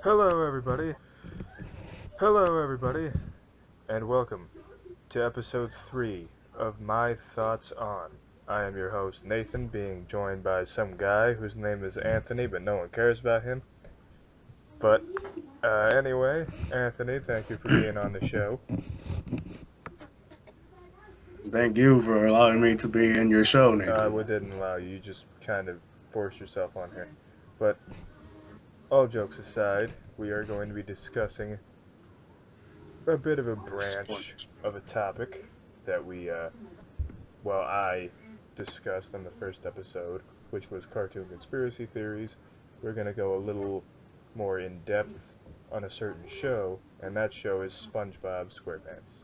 Hello, everybody. Hello, everybody, and welcome to episode 3 of My Thoughts On. I am your host, Nathan, being joined by some guy whose name is Anthony, but no one cares about him. But, anyway, Anthony, thank you for being on the show. Thank you for allowing me to be in your show, Nathan. We didn't allow you, you just kind of forced yourself on here. But, all jokes aside, we are going to be discussing a bit of a branch of a topic that I discussed on the first episode, which was cartoon conspiracy theories. We're going to go a little more in depth on a certain show, and that show is SpongeBob SquarePants.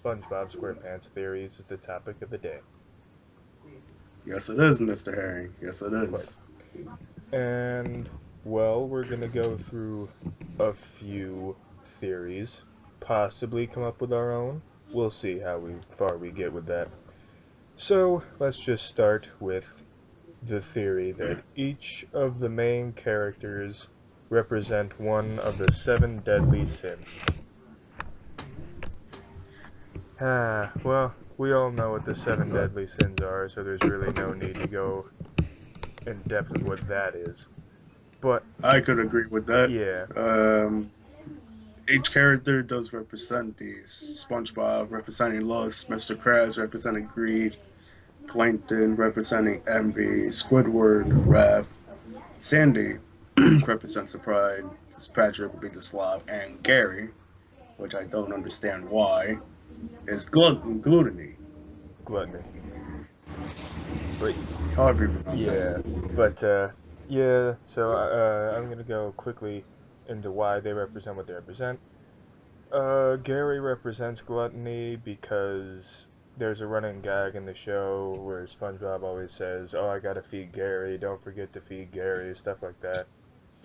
SpongeBob SquarePants Theories is the topic of the day. Yes, it is, Mr. Herring. Yes, it is. And, well, we're going to go through a few theories, possibly come up with our own. We'll see how far we get with that. So, let's just start with the theory that each of the main characters represent one of the 7 deadly sins. Well, we all know what the 7 deadly sins are, so there's really no need to go in depth with what that is. But I could agree with that. yeah, Each character does represent these. SpongeBob representing lust, Mr. Krabs representing greed, Plankton representing envy, Squidward, wrath, Sandy represents the pride, Patrick would be the sloth, and Gary, which I don't understand why, is gluttony. gluttony. But However you pronounce yeah, it. but yeah. So I'm gonna go quickly into why they represent what they represent. Gary represents gluttony because there's a running gag in the show where SpongeBob always says, "Oh, I gotta feed Gary. Don't forget to feed Gary," stuff like that.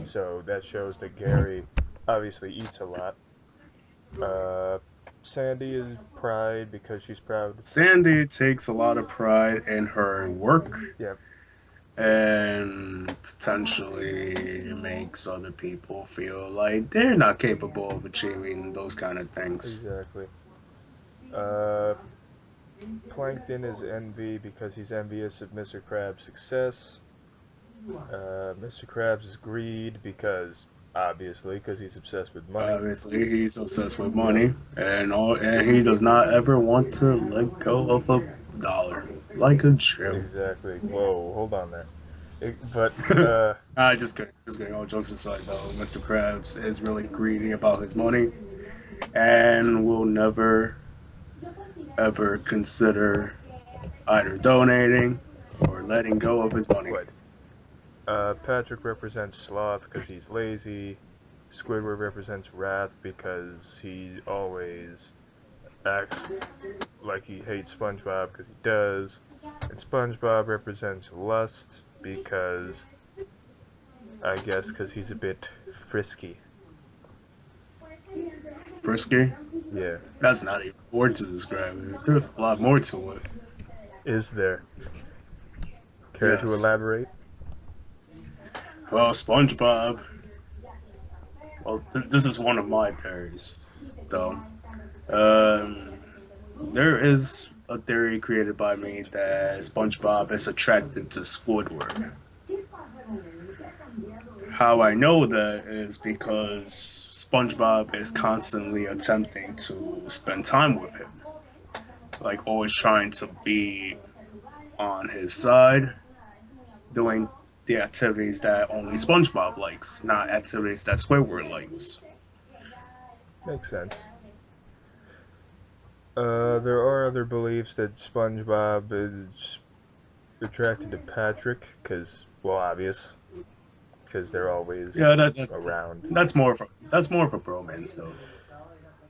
So that shows that Gary obviously eats a lot. Uh, Sandy is pride because she's proud. Sandy takes a lot of pride in her work Yep, and potentially makes other people feel like they're not capable of achieving those kind of things. exactly. Uh, Plankton is envy because he's envious of Mr. Krabs' success. Mr. Krabs is greed because he's obsessed with money. Obviously, he's obsessed with money, and he does not ever want to let go of a dollar, like a Jew. Exactly. Whoa, hold on there. But I just kidding. Just kidding. All jokes aside, though, Mr. Krabs is really greedy about his money, and will never ever consider either donating or letting go of his money. what? Patrick represents sloth because he's lazy. Squidward represents wrath because he always acts like he hates SpongeBob because he does. And SpongeBob represents lust because, I guess, because he's a bit frisky. Frisky? Yeah. That's not even a word to describe it. There's a lot more to it. Is there? Care to Yes. elaborate? Well, SpongeBob. Well, this is one of my theories, though. Um, there is a theory created by me that SpongeBob is attracted to Squidward. How I know that is because SpongeBob is constantly attempting to spend time with him, like always trying to be on his side, doing the activities that only SpongeBob likes, not activities that Squidward likes. Makes sense. There are other beliefs that SpongeBob is attracted to Patrick because, well, obvious, because they're always Yeah, around. that's more of a bromance though.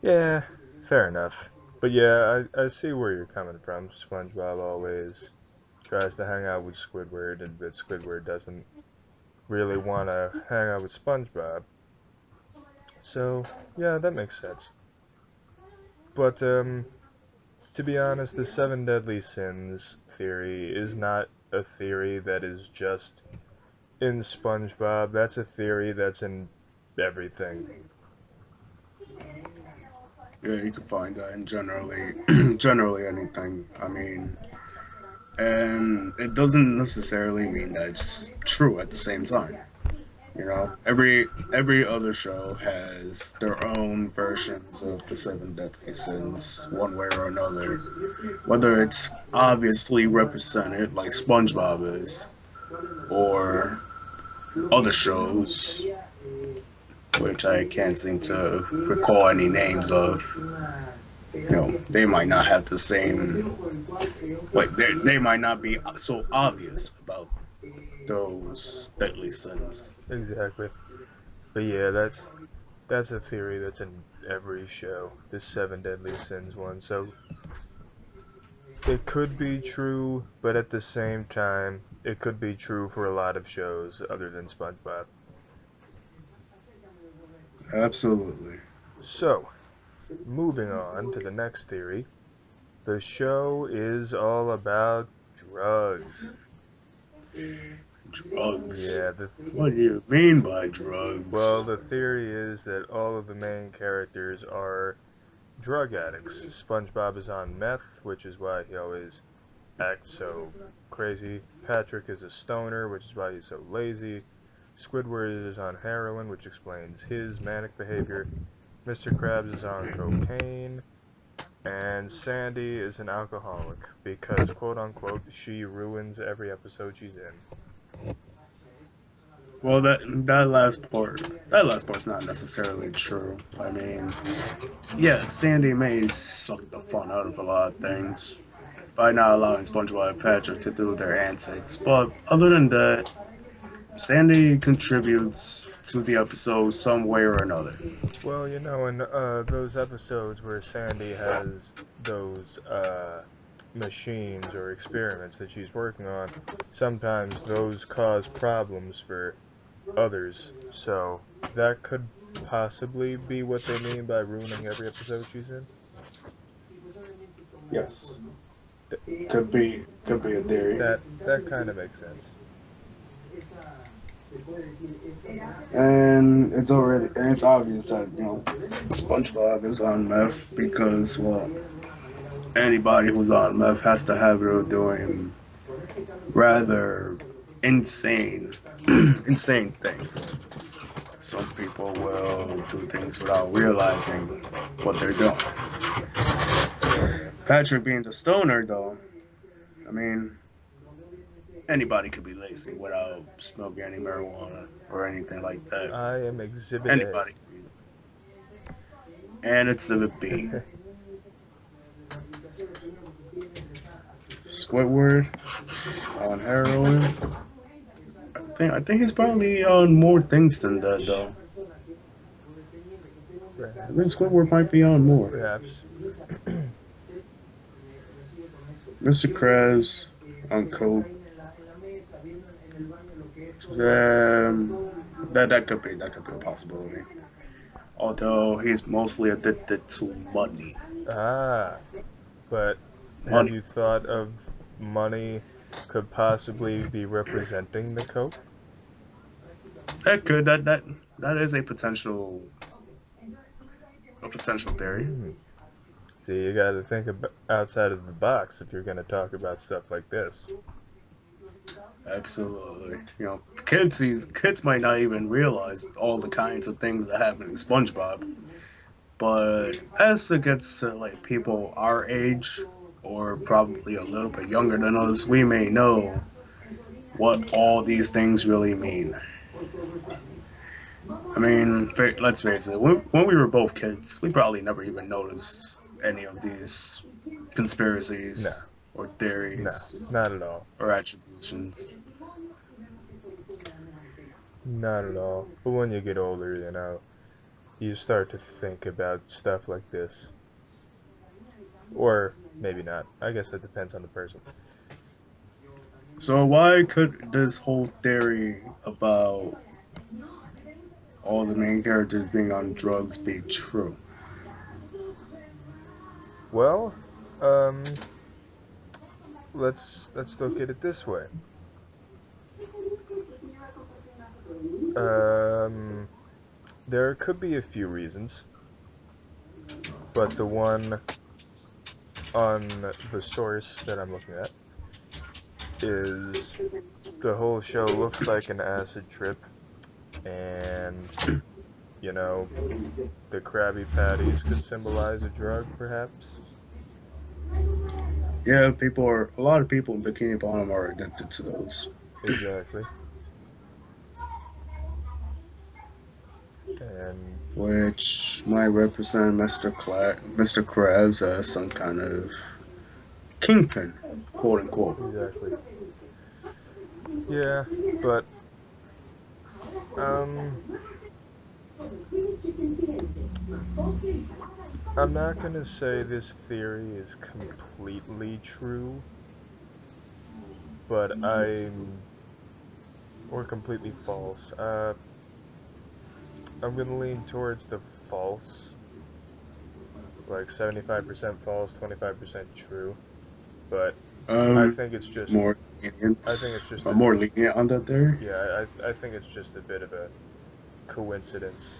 Yeah, fair enough. But yeah, I see where you're coming from. SpongeBob always tries to hang out with Squidward, and but Squidward doesn't really want to hang out with SpongeBob. So yeah, that makes sense. But to be honest, the 7 deadly sins theory is not a theory that is just in SpongeBob. That's a theory that's in everything. Yeah, you can find that in generally, generally anything. I mean, and it doesn't necessarily mean that it's true at the same time. You know, every other show has their own versions of the seven deadly sins, one way or another. Whether it's obviously represented like SpongeBob is, or other shows, which I can't seem to recall any names of. You know, they might not have the same, like they might not be so obvious about those deadly sins. Exactly. But yeah, that's a theory that's in every show. This seven deadly sins one. So it could be true, but at the same time, it could be true for a lot of shows other than SpongeBob. Absolutely. So, moving on to the next theory. The show is all about drugs. Drugs. Yeah, What do you mean by drugs? well, the theory is that all of the main characters are drug addicts. SpongeBob is on meth, which is why he always acts so crazy. Patrick is a stoner, which is why he's so lazy. Squidward is on heroin, which explains his manic behavior. Mr. Krabs is on cocaine. And Sandy is an alcoholic because, quote unquote, she ruins every episode she's in. Well, that last part's not necessarily true. I mean, yeah, Sandy may suck the fun out of a lot of things by not allowing SpongeBob and Patrick to do their antics, but other than that, Sandy contributes to the episode some way or another. Well, you know, in those episodes where Sandy has those machines or experiments that she's working on, sometimes those cause problems for others. So that could possibly be what they mean by ruining every episode she's in. Yes, Th- could be a theory. that kind of makes sense. And it's obvious that, you know, SpongeBob is on meth because, well, anybody who's on meth has to have it doing rather insane insane things. Some people will do things without realizing what they're doing. Patrick being the stoner, though, I mean, anybody could be lazy without smoking any marijuana or anything like that. I am Exhibit A. Anybody could be. And it's a B. Squidward on heroin. I think he's probably on more things than that, though. I think Squidward might be on more. Perhaps. Mr. Krabs on coke. That could be a possibility. Although he's mostly addicted to money. Ah, but have Money. you thought of money could possibly be representing the coke? That is a potential theory. See, you got to think outside of the box if you're going to talk about stuff like this. Absolutely. You know, kids might not even realize all the kinds of things that happen in SpongeBob. But as it gets to like people our age or probably a little bit younger than us, we may know what all these things really mean. I mean, let's face it, when we were both kids, we probably never even noticed any of these conspiracies or theories No, not at all. or attributions. Not at all. But when you get older, you know, you start to think about stuff like this. Or maybe not. I guess that depends on the person. So why could this whole theory about all the main characters being on drugs be true? Well, let's look at it this way. There could be a few reasons, but the one on the source that I'm looking at is the whole show looks like an acid trip, and, you know, the Krabby Patties could symbolize a drug, perhaps? Yeah, a lot of people in Bikini Bottom are addicted to those. Exactly. And Which might represent Mr. Krabs as some kind of kingpin, quote unquote. exactly. Yeah, but um I'm not gonna say this theory is completely true, but or completely false. I'm gonna lean towards the false, like 75% false, 25% true. But I Um, think it's just, more I think lenient, it's just or a, more lenient on that there. yeah, I think it's just a bit of a coincidence,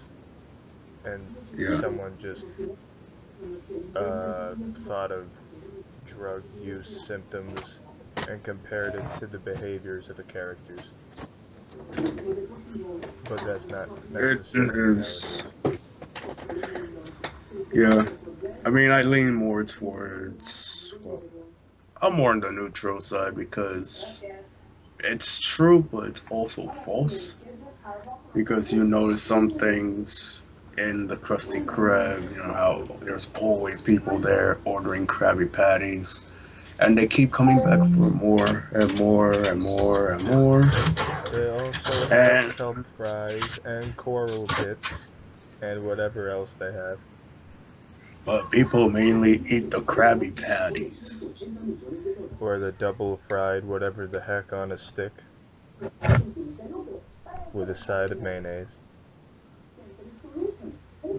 and Yeah. someone just thought of drug use symptoms and compared it to the behaviors of the characters. But that's not It necessarily how it is. is. Yeah. I mean, I lean more towards. Well, I'm more on the neutral side because it's true, but it's also false. Because you notice some things in the Krusty Krab, you know, how there's always people there ordering Krabby Patties, and they keep coming back for more and more and more and more. They also have And kelp fries and coral bits and whatever else they have. but people mainly eat the Krabby Patties. Or the double fried whatever the heck on a stick with a side of mayonnaise.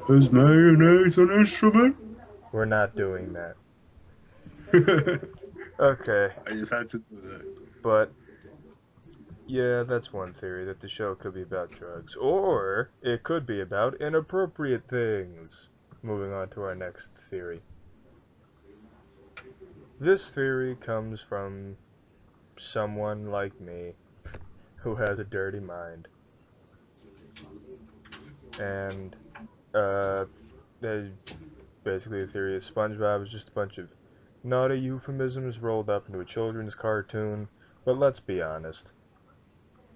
Is mayonnaise an instrument? We're not doing that. I Okay, just had to do that. but yeah, that's one theory, that the show could be about drugs. Or it could be about inappropriate things. Moving on to our next theory. This theory comes from someone like me who has a dirty mind. And uh, basically the theory is SpongeBob is just a bunch of naughty euphemisms rolled up into a children's cartoon. But let's be honest.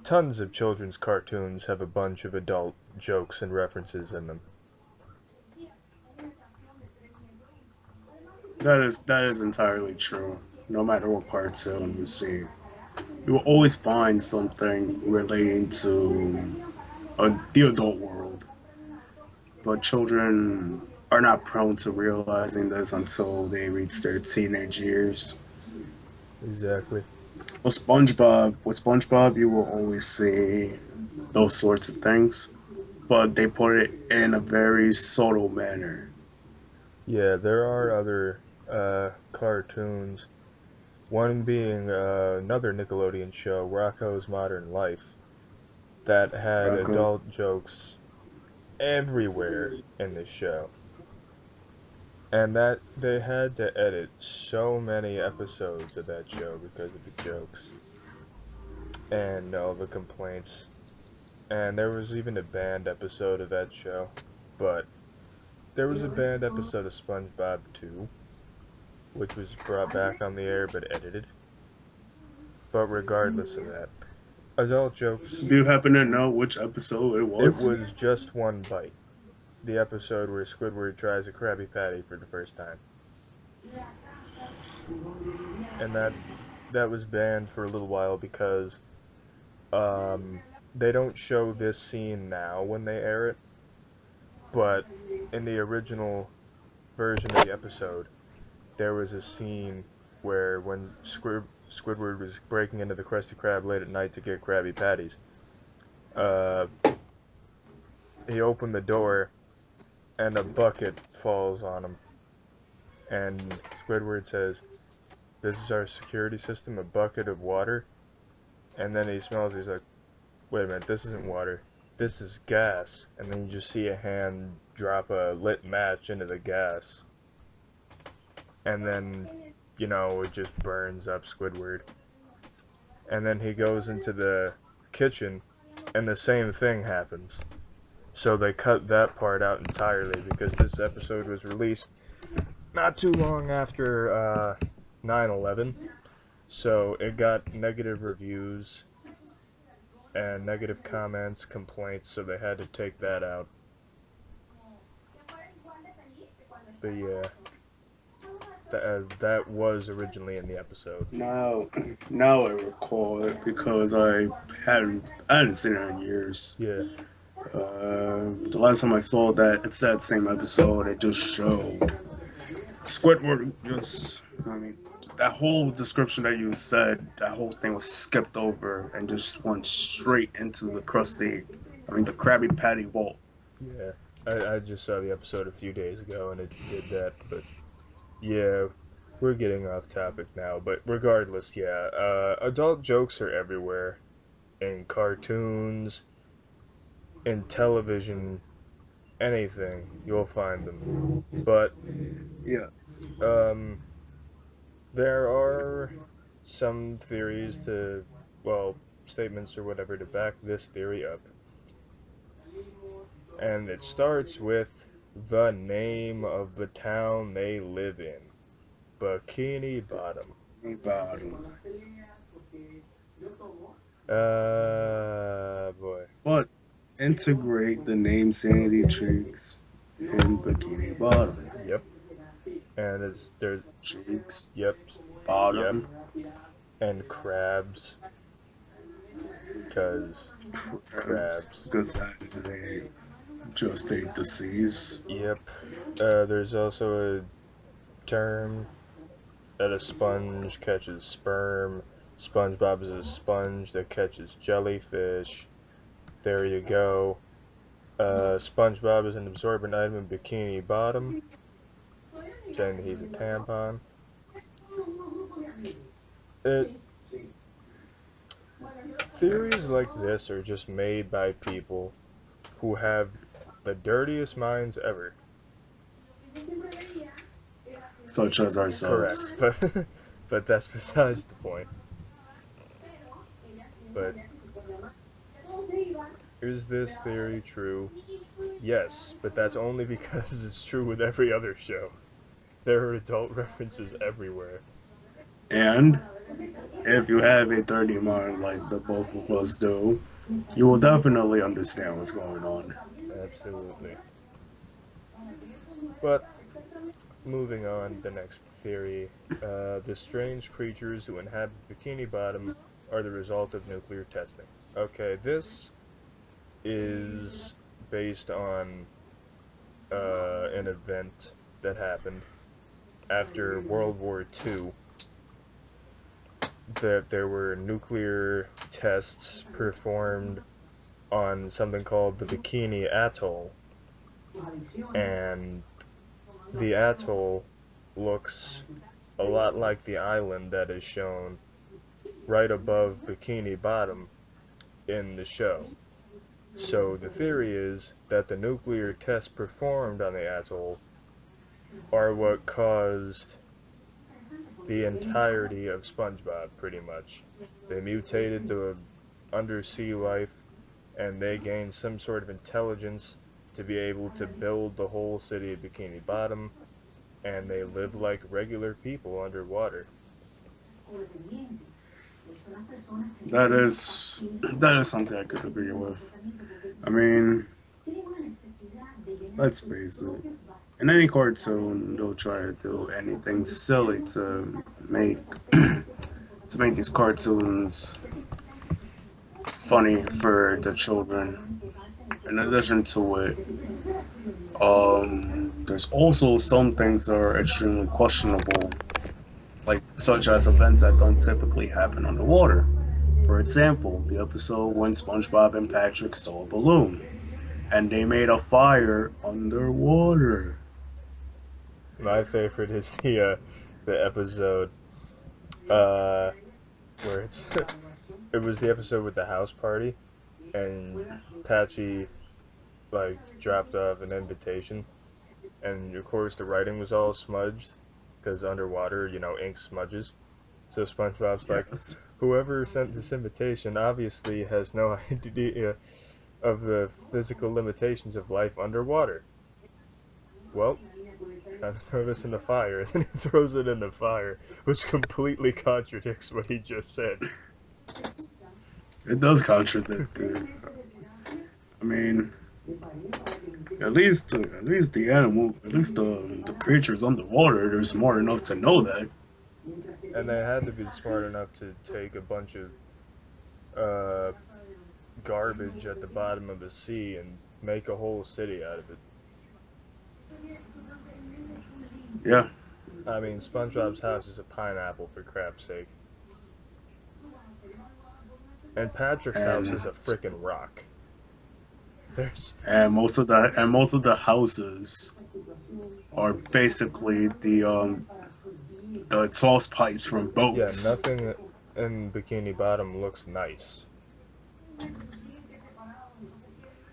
Tons of children's cartoons have a bunch of adult jokes and references in them. That is entirely true. No matter what cartoon you see, you will always find something relating to the adult world. But children are not prone to realizing this until they reach their teenage years. Exactly. With SpongeBob, you will always see those sorts of things, but they put it in a very subtle manner. Yeah, there are other cartoons. One being another Nickelodeon show, Rocko's Modern Life, that had Rocco. adult jokes everywhere in the show. And that they had to edit so many episodes of that show because of the jokes and all the complaints. And there was even a banned episode of that show. But there was a banned episode of SpongeBob too, which was brought back on the air but edited. But regardless of that, adult jokes, Do you happen to know which episode it it was? was just one bite. The episode where Squidward tries a Krabby Patty for the first time. And that was banned for a little while because um, they don't show this scene now when they air it, but in the original version of the episode, there was a scene where when Squidward was breaking into the Krusty Krab late at night to get Krabby Patties, uh, he opened the door and a bucket falls on him, and Squidward says, "This is our security system, a bucket of water." And then he smells. He's like, "Wait a minute, this isn't water. this is gas, and then you just see a hand drop a lit match into the gas, and then, you know, it just burns up Squidward. And then he goes into the kitchen, and the same thing happens. So they cut that part out entirely because this episode was released not too long after 9/11. So it got negative reviews and negative comments, complaints, so they had to take that out. But yeah, that was originally in the episode. Now I recall it because I hadn't seen it in years. Yeah, The last time I saw that, it's that same episode. It just showed Squidward. I mean, that whole description that you said, that whole thing was skipped over and just went straight into the the Krabby Patty vault. yeah. I just saw the episode a few days ago and it did that, but yeah, we're getting off topic now. But regardless, yeah, adult jokes are everywhere in cartoons, in television, anything, you'll find them. But Yeah. um, there are some theories well, statements or whatever to back this theory up. And it starts with the name of the town they live in, Bikini Bottom. Boy. But integrate the name Sandy Cheeks in Bikini Bottom. Yep. And there's Cheeks, yep, bottom, and crabs, because crabs. because that is just a disease. Yep. There's also a term that a sponge catches sperm. SpongeBob is a sponge that catches jellyfish. There you go. SpongeBob is an absorbent item in Bikini Bottom, saying he's a tampon. Theories like this are just made by people who have the dirtiest minds ever. Such as ourselves. Correct, but that's besides the point. But is this theory true? Yes, but that's only because it's true with every other show. There are adult references everywhere. And if you have a dirty mind like the both of us do, you will definitely understand what's going on. Absolutely. But moving on, the next theory. The strange creatures who inhabit Bikini Bottom are the result of nuclear testing. Okay, this is based on an event that happened after World War II, that there were nuclear tests performed on something called the Bikini Atoll, and the atoll looks a lot like the island that is shown right above Bikini Bottom in the show. So the theory is that the nuclear tests performed on the atoll are what caused the entirety of SpongeBob, pretty much. They mutated to undersea life, and they gained some sort of intelligence to be able to build the whole city of Bikini Bottom, and they live like regular people underwater. That is something I could agree with. I mean, let's face it. In any cartoon, they'll try to do anything silly to make these cartoons funny for the children. In addition to it, there's also some things that are extremely questionable, like such as events that don't typically happen underwater. For example, the episode when SpongeBob and Patrick stole a balloon, and they made a fire underwater. My favorite is the episode where it was the episode with the house party, and Patchy like dropped off an invitation, and of course the writing was all smudged because underwater, ink smudges. So SpongeBob's like, Yes. whoever sent this invitation obviously has no idea of the physical limitations of life underwater. Well, time to throw this in the fire, and then he throws it in the fire, which completely contradicts what he just said. It does contradict it. I mean, at least the animal, at least the creatures underwater, they're smart enough to know that. And they had to be smart enough to take a bunch of uh, garbage at the bottom of the sea and make a whole city out of it. Yeah. I mean, SpongeBob's house is a pineapple for crap's sake, and Patrick's house is And a frickin' rock. There's most of the houses are basically the exhaust pipes from yeah, boats. nothing in Bikini Bottom looks nice.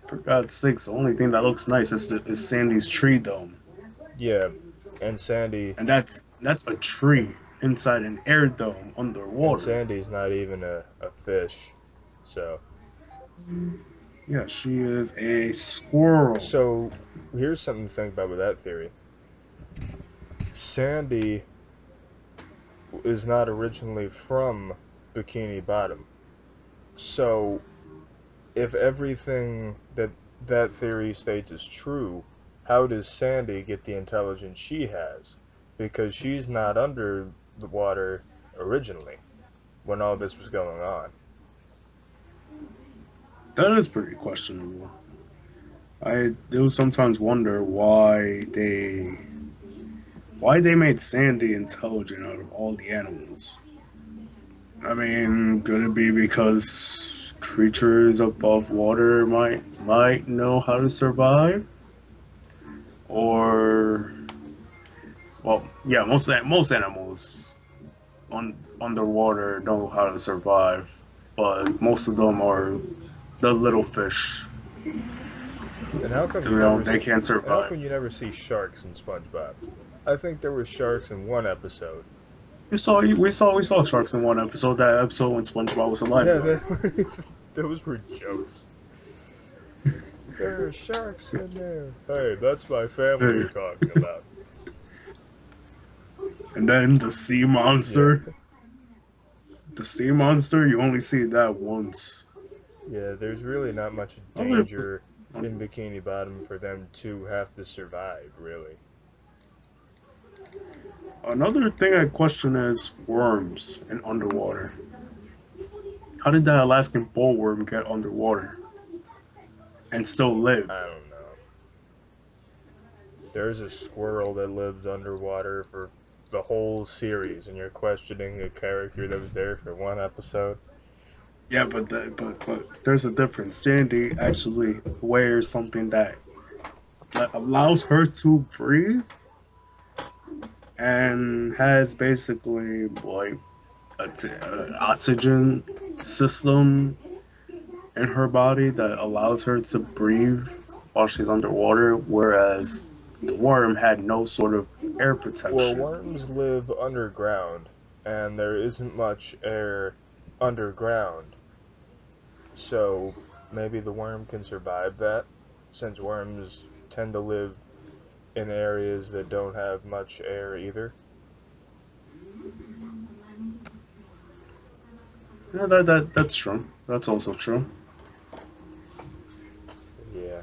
For God's sakes, the only thing that looks nice is Sandy's tree dome, Yeah, and Sandy and that's a tree inside an air dome and underwater. Sandy's not even a fish. So Yeah, she is a squirrel. so here's something to think about with that theory. Sandy is not originally from Bikini Bottom. So if everything that theory states is true, how does Sandy get the intelligence she has? Because she's not under the water originally when all this was going on. That is pretty questionable. I do sometimes wonder why they made Sandy intelligent out of all the animals. I mean, could it be because creatures above water might know how to survive? Or well, yeah, most animals underwater know how to survive, but most of them are the little fish. And how come you You know, never they see, can't and how survive. come you never see sharks in SpongeBob? I think there were sharks in one episode. We saw sharks in one episode. That episode when SpongeBob was a Yeah, lifeguard. those were jokes. There are sharks in there. Hey, that's my family Hey, you're talking about. and then the sea Yeah, monster. The sea monster, you only see that once. yeah, there's really not much Other, danger in Bikini Bottom for them to have to survive, really. another thing I question is worms in underwater. How did that Alaskan bullworm get underwater and still live? I don't know. There's a squirrel that lives underwater for the whole series, and you're questioning a character that was there for one episode. Yeah, but there's a difference. Sandy actually wears something that allows her to breathe and has basically like an oxygen system in her body that allows her to breathe while she's underwater, whereas the worm had no sort of air Well, protection. worms live underground, and there isn't much air underground, so maybe the worm can survive that, since worms tend to live in areas that don't have much air either. Yeah, that's true. That's also true. Yeah.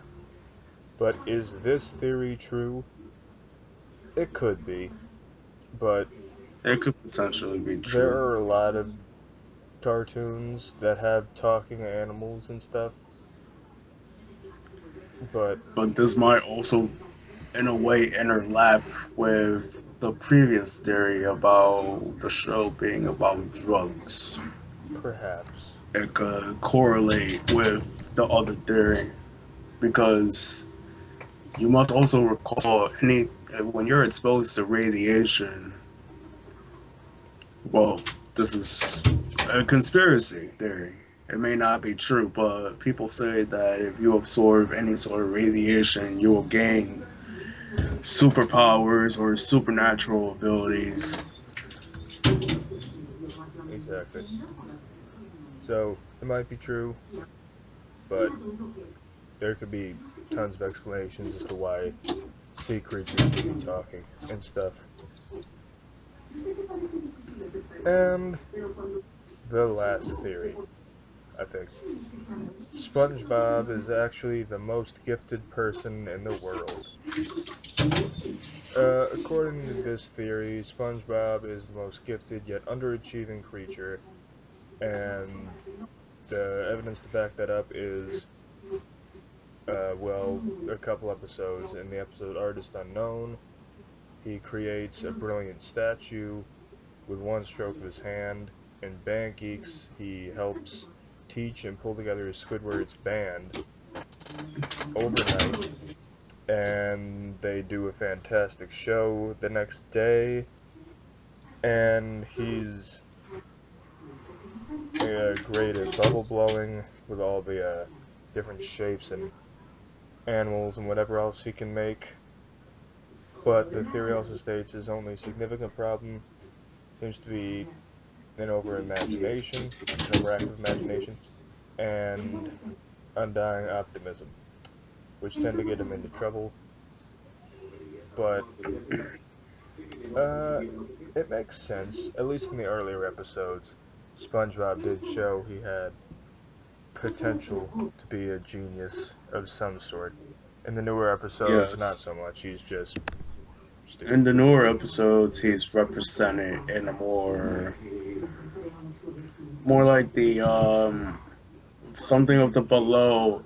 But is this theory true? It could be, but It could potentially be there true. are a lot of cartoons that have talking animals and stuff, but But this might also, in a way, interlap with the previous theory about the show being about drugs. perhaps. It could correlate with the other theory because you must also recall any when you're exposed to radiation. Well, this is a conspiracy theory. It may not be true, but people say that if you absorb any sort of radiation, you will gain superpowers or supernatural abilities. Exactly. So it might be true, but there could be tons of explanations as to why sea creatures could be talking and stuff. And the last theory, I think. SpongeBob is actually the most gifted person in the world. According to this theory, SpongeBob is the most gifted yet underachieving creature, and the evidence to back that up is, well, a couple episodes. In the episode Artist Unknown, he creates a brilliant statue with one stroke of his hand. In Band Geeks, he helps teach and pull together Squidward's band overnight, and they do a fantastic show the next day, and he's great at bubble blowing with all the different shapes and animals and whatever else he can make. But the theory also states his only significant problem seems to be an overactive imagination, and undying optimism, which tend to get him into trouble. But uh, it makes sense, at least in the earlier episodes. SpongeBob did show he had potential to be a genius of some sort. In the newer episodes, not Yes. so much. He's just In stupid. the newer episodes, he's represented in a more like the something of the below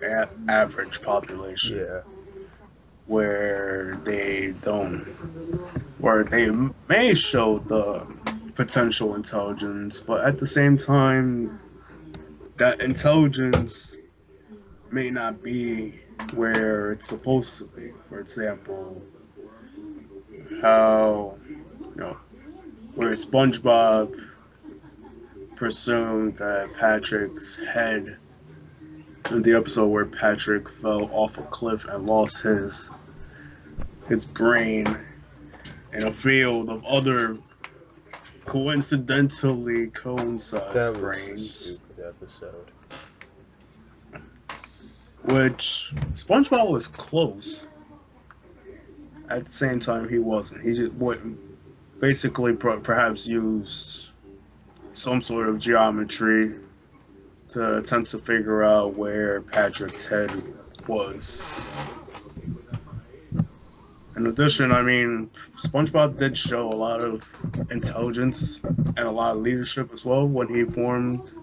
average population, Yeah, where they don't, where they may show the potential intelligence, but at the same time, that intelligence may not be where it's supposed to be. For example, how, where SpongeBob presumed that Patrick's head, in the episode where Patrick fell off a cliff and lost his brain in a field of other coincidentally cone-sized that was a brains, stupid episode. which SpongeBob was close. At the same time, he wasn't. He just basically perhaps used some sort of geometry to attempt to figure out where Patrick's head was. In addition, I mean, SpongeBob did show a lot of intelligence and a lot of leadership as well when he formed,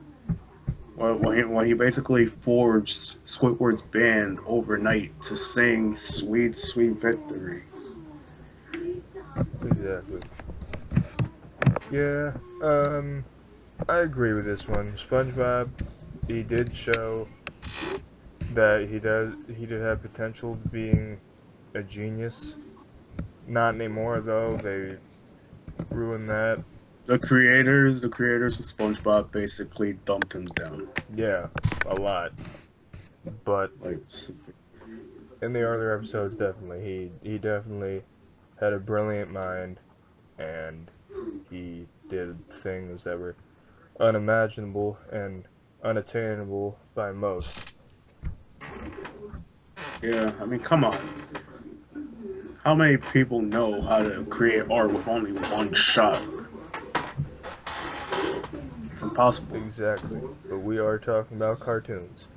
when he basically forged Squidward's band overnight to sing "Sweet Sweet Victory." Exactly. Yeah, I agree with this one. SpongeBob, he did show that he did have potential being a genius. Not anymore though. They ruined that. The creators of SpongeBob basically dumped him down. Yeah, a lot. But Like, in the earlier episodes, definitely he definitely had a brilliant mind, and he did things that were unimaginable and unattainable by most. yeah, I mean, come on. How many people know how to create art with only one shot? It's impossible. Exactly. But we are talking about cartoons.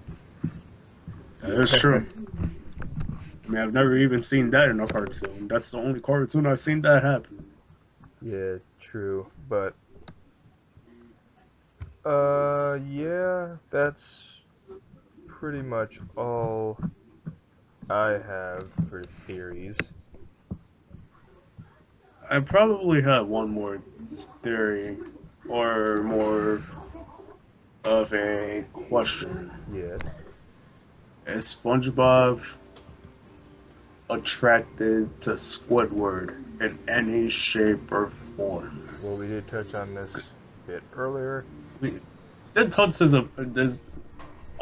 That is true. I mean, I've never even seen that in a cartoon. That's the only cartoon I've seen that happen. Yeah, true. But yeah, that's pretty much all I have for theories. I probably have one more theory, or more of a question. Yes. Is SpongeBob attracted to Squidward in any shape or form? Well, we did touch on this a bit earlier. We did touch this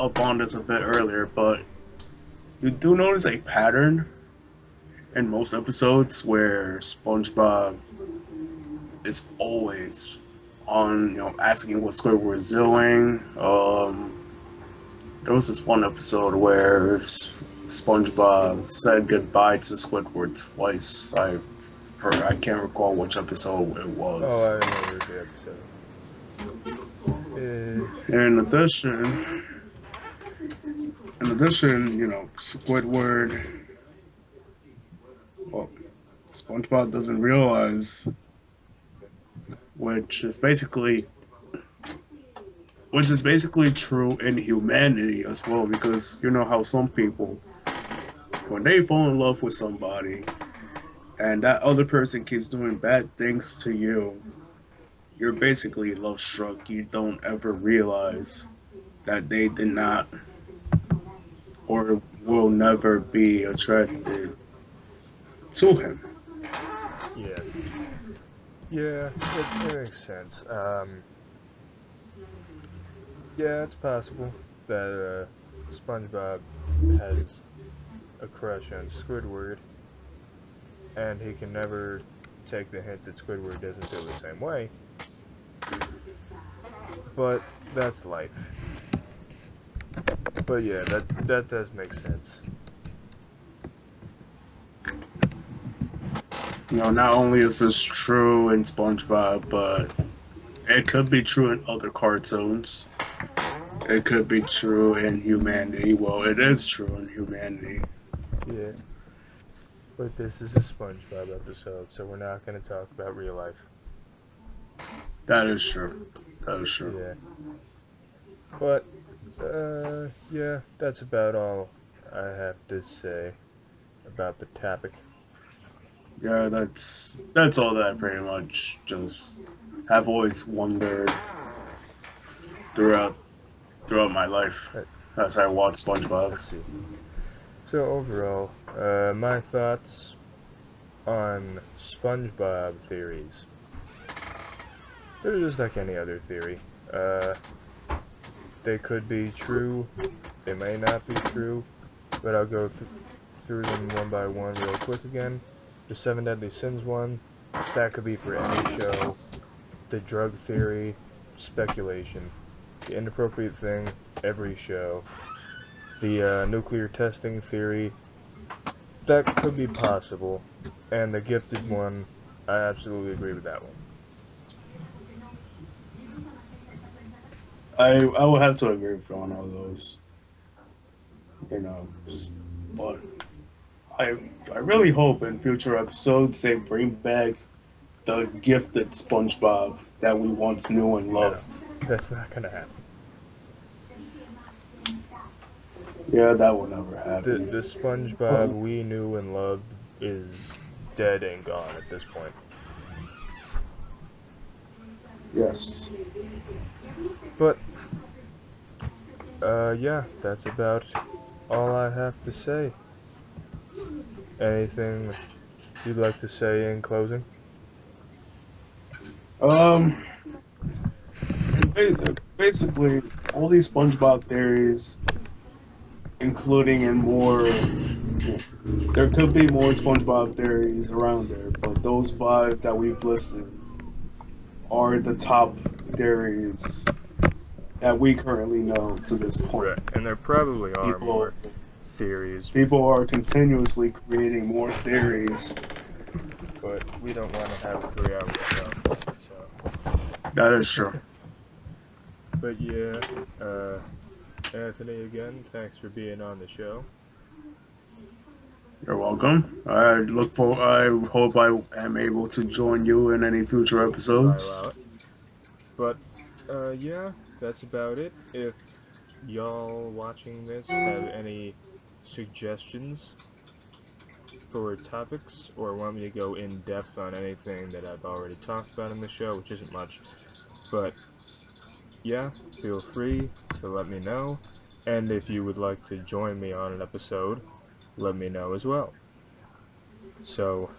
up on this a bit earlier, but you do notice a pattern in most episodes where SpongeBob is always on, asking what Squidward is doing. There was this one episode where SpongeBob said goodbye to Squidward twice. I can't recall which episode it was. Oh, I remember the episode. In addition, Squidward, well, SpongeBob doesn't realize, which is basically true in humanity as well, because you know how some people, when they fall in love with somebody and that other person keeps doing bad things to you, you're basically love struck. You don't ever realize that they did not or will never be attracted to him. Yeah, it makes sense. Yeah, it's possible that SpongeBob has a crush on Squidward, and he can never take the hint that Squidward doesn't feel the same way. But that's life. But yeah, that does make sense. Not only is this true in SpongeBob, but it could be true in other cartoons. It could be true in humanity. Well, it is true in humanity. Yeah. But this is a SpongeBob episode, so we're not going to talk about real life. That is true. Yeah. But, yeah, that's about all I have to say about the topic. Yeah, that's all that I pretty much just have always wondered throughout my life as I watch SpongeBob. Let's see. So overall, my thoughts on SpongeBob theories. They're just like any other theory. They could be true, they may not be true, but I'll go through them one by one real quick again. The 7 Deadly Sins one, that could be for any show. The drug theory, speculation. The inappropriate thing, every show. The nuclear testing theory, that could be possible. And the gifted one, I absolutely agree with that one. I would have to agree with you on all those. But I really hope in future episodes they bring back the gifted SpongeBob that we once knew and loved. No, that's not gonna happen. Yeah, that will never happen. The SpongeBob we knew and loved is dead and gone at this point. Yes. But, yeah, that's about all I have to say. Anything you'd like to say in closing? Basically, all these SpongeBob theories, including there could be more SpongeBob theories around there, but those 5 that we've listed are the top theories that we currently know to this point. Right, and there probably are more theories. People are continuously creating more theories. But we don't want to have a 3-hour show, so. That is true. But yeah, Anthony, again, thanks for being on the show. You're welcome. I hope I am able to join you in any future episodes. I allow it. But, yeah, that's about it. If y'all watching this have any suggestions for topics or want me to go in depth on anything that I've already talked about in the show, which isn't much, but yeah, feel free to let me know, and if you would like to join me on an episode, let me know as well. So